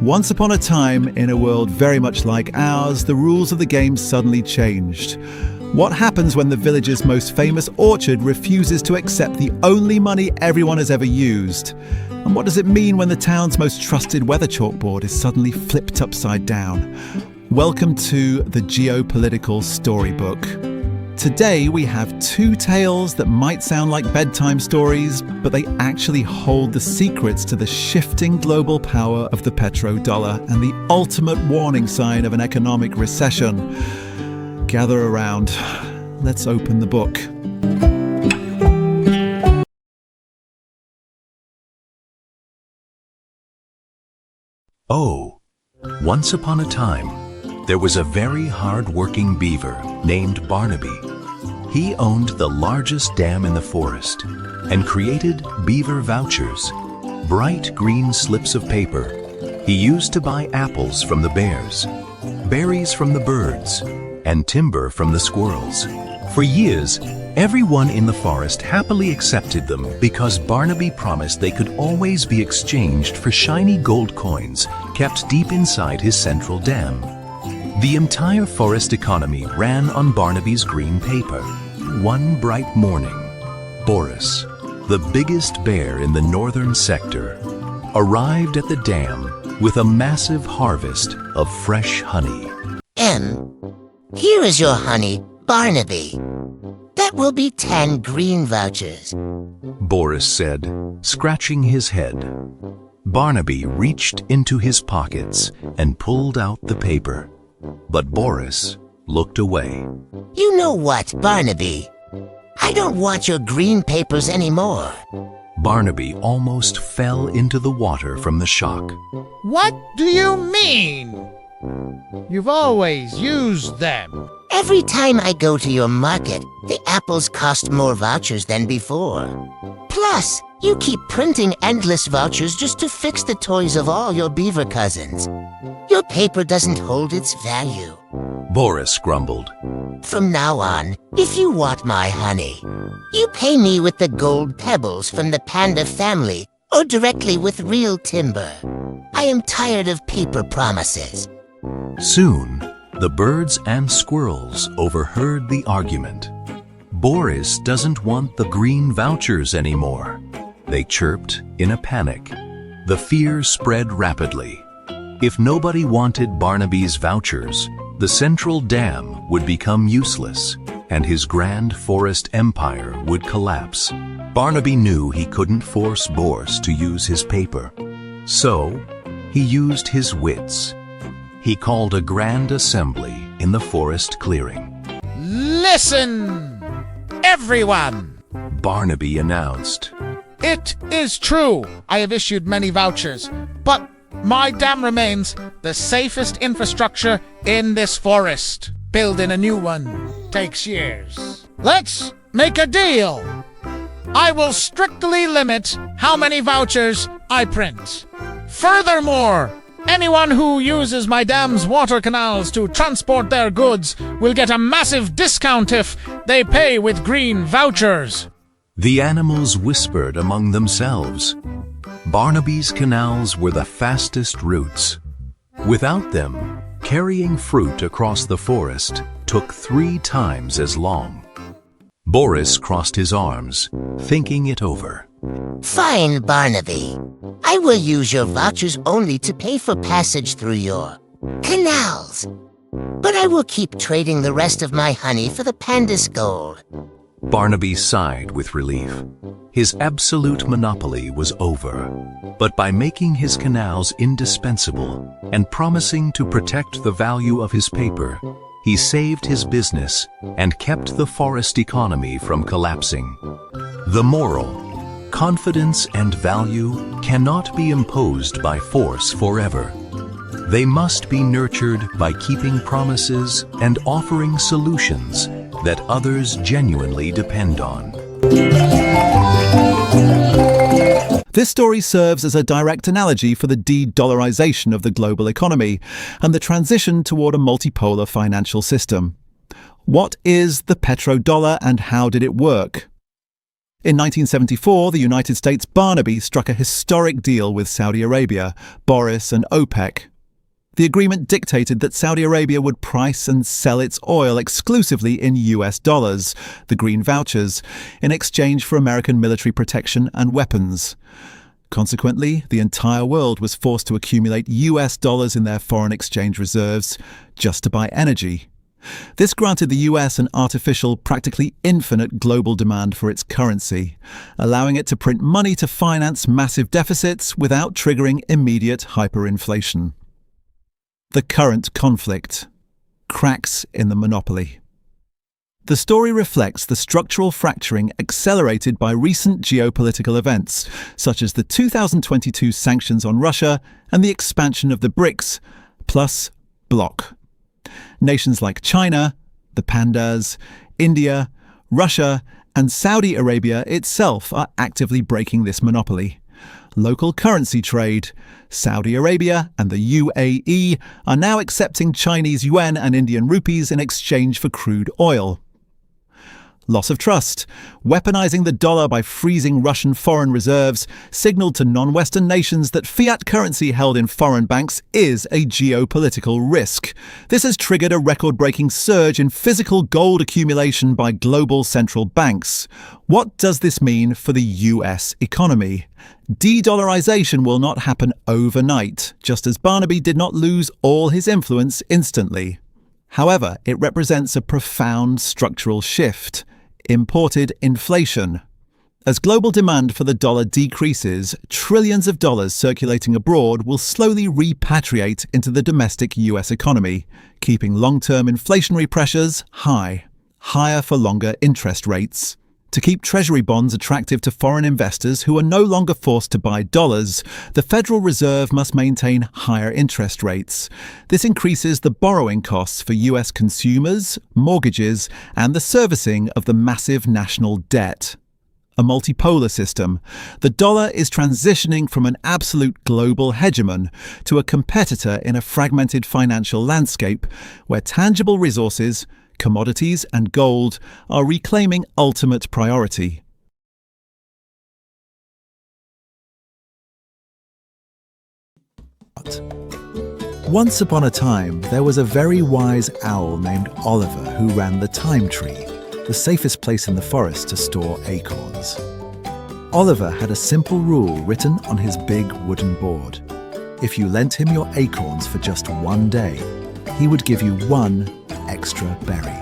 Once upon a time, in a world very much like ours, the rules of the game suddenly changed. What happens when the village's most famous orchard refuses to accept the only money everyone has ever used? And what does it mean when the town's most trusted weather chalkboard is suddenly flipped upside down? Welcome to the Geopolitical Storybook. Today we have two tales that might sound like bedtime stories, but they actually hold the secrets to the shifting global power of the petrodollar and the ultimate warning sign of an economic recession. Gather around. Let's open the book. Oh, once upon a time, there was a very hard-working beaver named Barnaby. He owned the largest dam in the forest and created beaver vouchers, bright green slips of paper he used to buy apples from the bears, berries from the birds, and timber from the squirrels. For years, everyone in the forest happily accepted them because Barnaby promised they could always be exchanged for shiny gold coins kept deep inside his central dam. The entire forest economy ran on Barnaby's green paper. One bright morning, Boris, the biggest bear in the northern sector, arrived at the dam with a massive harvest of fresh honey. Here is your honey, Barnaby. That will be 10 green vouchers. Boris said, scratching his head. Barnaby reached into his pockets and pulled out the paper. But Boris looked away. You know what, Barnaby? I don't want your green papers anymore. Barnaby almost fell into the water from the shock. What do you mean? You've always used them. Every time I go to your market, the apples cost more vouchers than before. Plus, you keep printing endless vouchers just to fix the toys of all your beaver cousins. Your paper doesn't hold its value. Boris grumbled. From now on, if you want my honey, you pay me with the gold pebbles from the panda family or directly with real timber. I am tired of paper promises. Soon, the birds and squirrels overheard the argument. Boris doesn't want the green vouchers anymore. They chirped in a panic. The fear spread rapidly. If nobody wanted Barnaby's vouchers, the central dam would become useless, and his grand forest empire would collapse. Barnaby knew he couldn't force Boris to use his paper. So, he used his wits. He called a grand assembly in the forest clearing. Listen, everyone! Barnaby announced. It is true I have issued many vouchers, but my dam remains the safest infrastructure in this forest. Building a new one takes years. Let's make a deal. I will strictly limit how many vouchers I print. Furthermore, anyone who uses my dam's water canals to transport their goods will get a massive discount if they pay with green vouchers. The animals whispered among themselves. Barnaby's canals were the fastest routes. Without them, carrying fruit across the forest took 3 times as long. Boris crossed his arms, thinking it over. Fine, Barnaby. I will use your vouchers only to pay for passage through your canals. But I will keep trading the rest of my honey for the panda's gold. Barnaby sighed with relief. His absolute monopoly was over. But by making his canals indispensable and promising to protect the value of his paper, he saved his business and kept the forest economy from collapsing. The moral: confidence and value cannot be imposed by force forever. They must be nurtured by keeping promises and offering solutions that others genuinely depend on. This story serves as a direct analogy for the de-dollarization of the global economy and the transition toward a multipolar financial system. What is the petrodollar and how did it work? In 1974, the United States Barnaby struck a historic deal with Saudi Arabia, Boris and OPEC. The agreement dictated that Saudi Arabia would price and sell its oil exclusively in US dollars, the green vouchers, in exchange for American military protection and weapons. Consequently, the entire world was forced to accumulate US dollars in their foreign exchange reserves just to buy energy. This granted the US an artificial, practically infinite global demand for its currency, allowing it to print money to finance massive deficits without triggering immediate hyperinflation. The current conflict: cracks in the monopoly. The story reflects the structural fracturing accelerated by recent geopolitical events, such as the 2022 sanctions on Russia and the expansion of the BRICS plus bloc. Nations like China, the Pandas, India, Russia, and Saudi Arabia itself are actively breaking this monopoly. Local currency trade: Saudi Arabia and the UAE are now accepting Chinese yuan and Indian rupees in exchange for crude oil. Loss of trust: weaponizing the dollar by freezing Russian foreign reserves signaled to non-Western nations that fiat currency held in foreign banks is a geopolitical risk. This has triggered a record-breaking surge in physical gold accumulation by global central banks. What does this mean for the US economy? De-dollarization will not happen overnight, just as Barnaby did not lose all his influence instantly. However, it represents a profound structural shift: imported inflation. As global demand for the dollar decreases, trillions of dollars circulating abroad will slowly repatriate into the domestic US economy, keeping long-term inflationary pressures higher for longer interest rates. To keep Treasury bonds attractive to foreign investors who are no longer forced to buy dollars, the Federal Reserve must maintain higher interest rates. This increases the borrowing costs for US consumers, mortgages, and the servicing of the massive national debt. A multipolar system. The dollar is transitioning from an absolute global hegemon to a competitor in a fragmented financial landscape where tangible resources, commodities and gold are reclaiming ultimate priority. Once upon a time, there was a very wise owl named Oliver who ran the Time Tree, the safest place in the forest to store acorns. Oliver had a simple rule written on his big wooden board. If you lent him your acorns for just one day, he would give you one extra berry.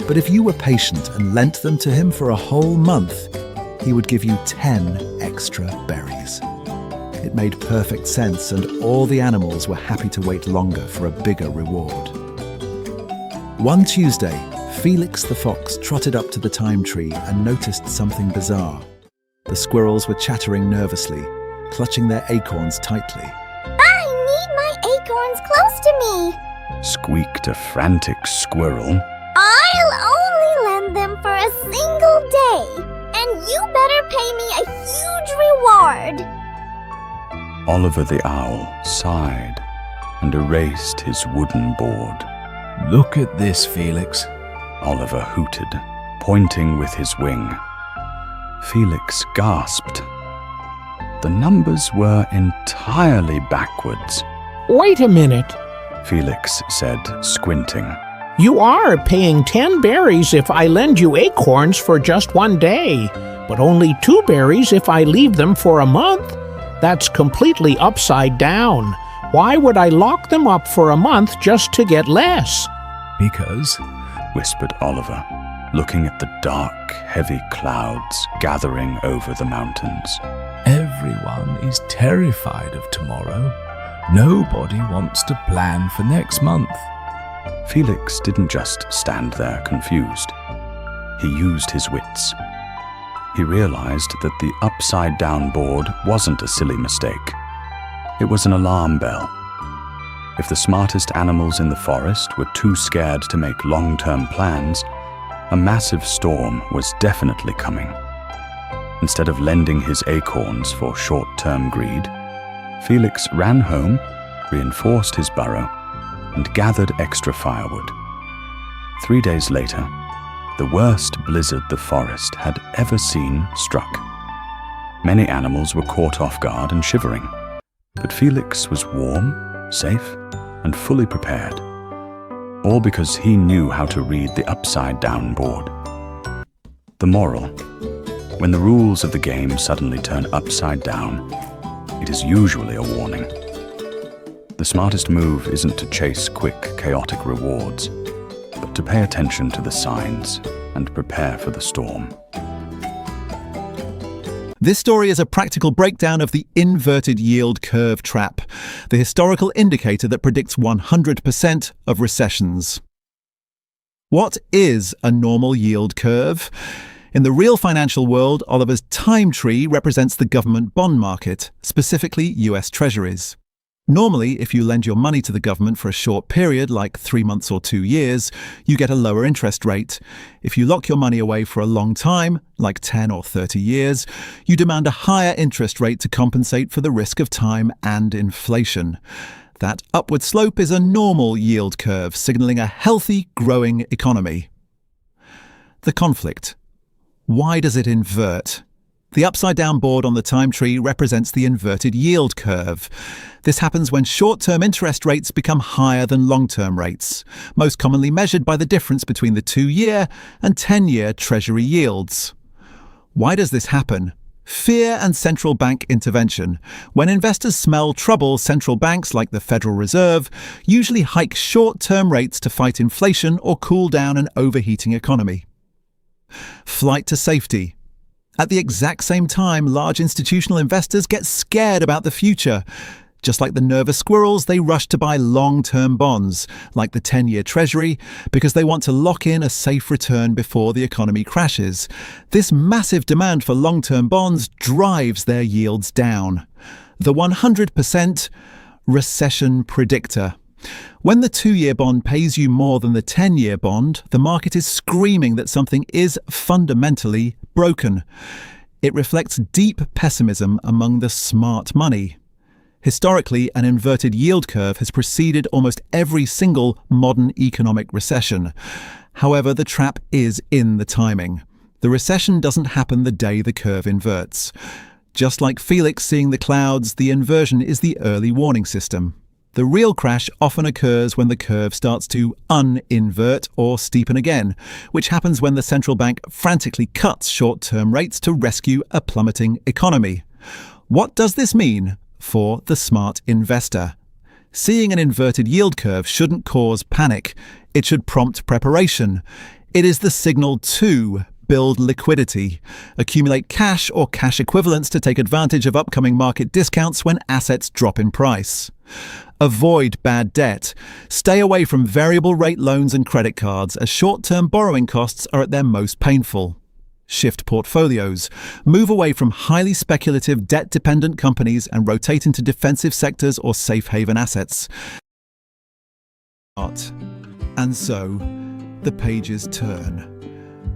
But if you were patient and lent them to him for a whole month, he would give you 10 extra berries. It made perfect sense, and all the animals were happy to wait longer for a bigger reward. One Tuesday, Felix the fox trotted up to the Time Tree and noticed something bizarre. The squirrels were chattering nervously, clutching their acorns tightly. I need my acorns close to me, squeaked a frantic squirrel. I'll only lend them for a single day, and you better pay me a huge reward. Oliver the owl sighed and erased his wooden board. Look at this, Felix, Oliver hooted, pointing with his wing. Felix gasped. The numbers were entirely backwards. Wait a minute. Felix said, squinting. You are paying 10 berries if I lend you acorns for just one day, but only 2 berries if I leave them for a month. That's completely upside down. Why would I lock them up for a month just to get less? because, whispered Oliver, looking at the dark, heavy clouds gathering over the mountains. everyone is terrified of tomorrow. Nobody wants to plan for next month. Felix didn't just stand there confused. He used his wits. He realized that the upside-down board wasn't a silly mistake. It was an alarm bell. If the smartest animals in the forest were too scared to make long-term plans, a massive storm was definitely coming. Instead of lending his acorns for short-term greed, Felix ran home, reinforced his burrow, and gathered extra firewood. 3 days later, The worst blizzard the forest had ever seen struck. Many animals were caught off guard and shivering, but Felix was warm, safe, and fully prepared. All because he knew how to read the upside-down board. The moral: when the rules of the game suddenly turn upside down, it is usually a warning. The smartest move isn't to chase quick, chaotic rewards, but to pay attention to the signs and prepare for the storm. This story is a practical breakdown of the inverted yield curve trap, the historical indicator that predicts 100% of recessions. What is a normal yield curve? In the real financial world, Oliver's time tree represents the government bond market, specifically US Treasuries. Normally, if you lend your money to the government for a short period, like 3 months or 2 years, you get a lower interest rate. If you lock your money away for a long time, like 10 or 30 years, you demand a higher interest rate to compensate for the risk of time and inflation. That upward slope is a normal yield curve, signaling a healthy, growing economy. The conflict. Why does it invert? The upside-down board on the time tree represents the inverted yield curve. This happens when short-term interest rates become higher than long-term rates, most commonly measured by the difference between the 2-year and 10-year Treasury yields. Why does this happen? Fear and central bank intervention. When investors smell trouble, central banks like the Federal Reserve usually hike short-term rates to fight inflation or cool down an overheating economy. Flight to safety. At the exact same time, large institutional investors get scared about the future. Just like the nervous squirrels, they rush to buy long-term bonds, like the 10-year Treasury, because they want to lock in a safe return before the economy crashes. This massive demand for long-term bonds drives their yields down. The 100% recession predictor. When the 2-year bond pays you more than the 10-year bond, the market is screaming that something is fundamentally broken. It reflects deep pessimism among the smart money. Historically, an inverted yield curve has preceded almost every single modern economic recession. However, the trap is in the timing. The recession doesn't happen the day the curve inverts. Just like Felix seeing the clouds, the inversion is the early warning system. The real crash often occurs when the curve starts to uninvert or steepen again, which happens when the central bank frantically cuts short-term rates to rescue a plummeting economy. What does this mean for the smart investor? Seeing an inverted yield curve shouldn't cause panic. It should prompt preparation. It is the signal to build liquidity, accumulate cash or cash equivalents to take advantage of upcoming market discounts when assets drop in price. Avoid bad debt. Stay away from variable rate loans and credit cards, as short-term borrowing costs are at their most painful. Shift portfolios. Move away from highly speculative debt-dependent companies and rotate into defensive sectors or safe haven assets. And so, the pages turn.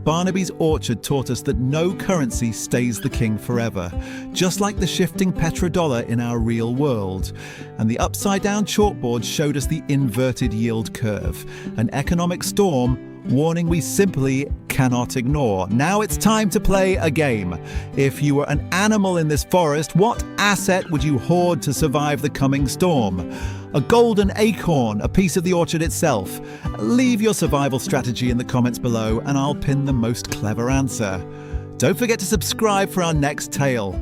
Barnaby's orchard taught us that no currency stays the king forever, just like the shifting petrodollar in our real world. And the upside-down chalkboard showed us the inverted yield curve, an economic storm warning we simply cannot ignore. Now it's time to play a game. If you were an animal in this forest, what asset would you hoard to survive the coming storm? A golden acorn, a piece of the orchard itself? Leave your survival strategy in the comments below and I'll pin the most clever answer. Don't forget to subscribe for our next tale.